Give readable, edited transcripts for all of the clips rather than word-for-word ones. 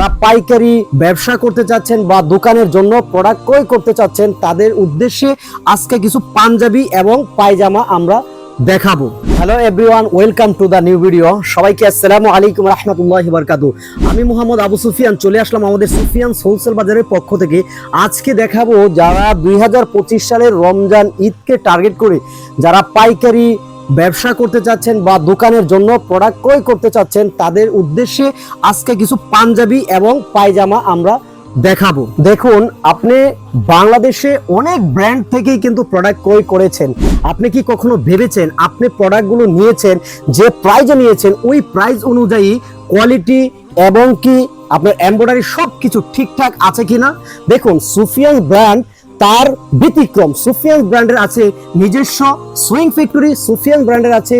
যারা পাইকারি ব্যবসা করতে চাচ্ছেন বা দোকানের জন্য প্রোডাক্ট ক্রয় করতে চাচ্ছেন তাদের উদ্দেশ্যে আজকে কিছু পাঞ্জাবি এবং পায়জামা আমরা দেখাবো। Hello everyone, welcome to the new video. সবাইকে আসসালামু আলাইকুম রাহমাতুল্লাহি ওয়া বারাকাতুহু। আমি মোহাম্মদ আবু সুফিয়ান চলে আসলাম আমাদের সুফিয়ানস হোলসেল বাজারের পক্ষ থেকে। আজকে দেখাবো যারা 2025 সালের রমজান ঈদকে টার্গেট করে যারা পাইকারি ব্যবসা করতে চাচ্ছেন বা দোকানের জন্য প্রোডাক্ট ক্রয় করতে চাচ্ছেন তাদের উদ্দেশ্যে আজকে কিছু পাঞ্জাবি এবং পায়জামা আমরা দেখাবো। দেখুন, আপনি বাংলাদেশে অনেক ব্র্যান্ড থেকেই কিন্তু প্রোডাক্ট ক্রয় করেছেন। আপনি কি কখনো ভেবেছেন আপনি প্রোডাক্টগুলো নিয়েছেন যে প্রাইজে নিয়েছেন ওই প্রাইস অনুযায়ী কোয়ালিটি এবং কি আপনার এমব্রয়ডারি সবকিছু ঠিকঠাক আছে কিনা? দেখুন, সুফিয়ান ব্র্যান্ড তার ব্যতিক্রম। সুফিয়ান ব্র্যান্ডের আছে নিজস্ব সুইং ফ্যাক্টরি, সুফিয়ান ব্র্যান্ডের আছে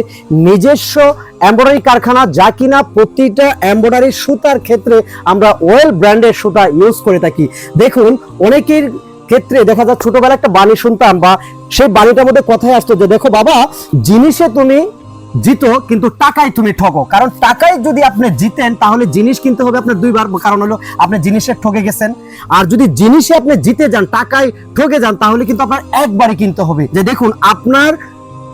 নিজস্ব এমব্রয়ডারি কারখানা, যা কিনা প্রতিটা এমব্রয়ডারি সুতার ক্ষেত্রে আমরা ওয়েল ব্র্যান্ডের সুতা ইউজ করে থাকি। দেখুন, অনেকের ক্ষেত্রে দেখা যায় ছোটবেলা একটা বাণী শুনতাম বা সেই বাণীটার মধ্যে কথাই আসতো যে দেখো বাবা, জিনিসে তুমি জিতো কিন্তু টাকায় তুমি ঠকো। কারণ টাকায় যদি আপনি জিতেন তাহলে জিনিস কিনতে হবে আপনার দুইবার, কারণ হলো আপনি জিনিসে ঠকে গেছেন। আর যদি জিনিসে আপনি জিতে যান, টাকায় ঠকে যান, তাহলে কিন্তু আপনার একবারই কিনতে হবে। যে দেখুন, আপনার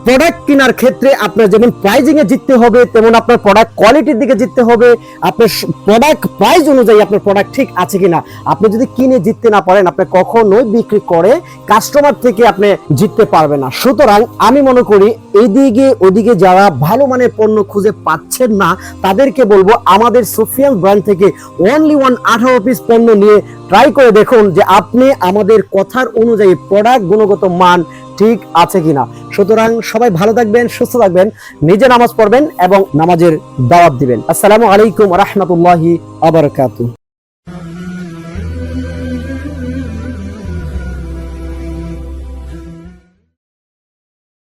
প্রোডাক্ট কেনার ক্ষেত্রে আপনার যেমন প্রাইজিং এ জিততে হবে, তেমন আপনার প্রোডাক্ট কোয়ালিটির দিকে জিততে হবে। আপনার প্রোডাক্ট প্রাইস অনুযায়ী আপনার প্রোডাক্ট ঠিক আছে কিনা। আপনি যদি কিনে জিততে না পারেন, আপনি কখনোই বিক্রি করে কাস্টমার থেকে আপনি জিততে পারবেন না। সুতরাং আমি মনে করি এইদিকে ওদিকে যারা ভালো মানের পণ্য খুঁজে পাচ্ছেন না তাদেরকে বলবো আমাদের সুফিয়ান ব্র্যান্ড থেকে অনলি 18 পিস পণ্য নিয়ে ট্রাই করে দেখুন যে আপনি আমাদের কথার অনুযায়ী প্রোডাক্ট গুণগত মান ঠিক আছে কিনা। সুতরাং সবাই ভালো থাকবেন, সুস্থ থাকবেন, নিজে নামাজ পড়বেন এবং নামাজের দাওয়াত দিবেন। আসসালামু আলাইকুম ওয়া রাহমাতুল্লাহি ওয়া বারাকাতুহু।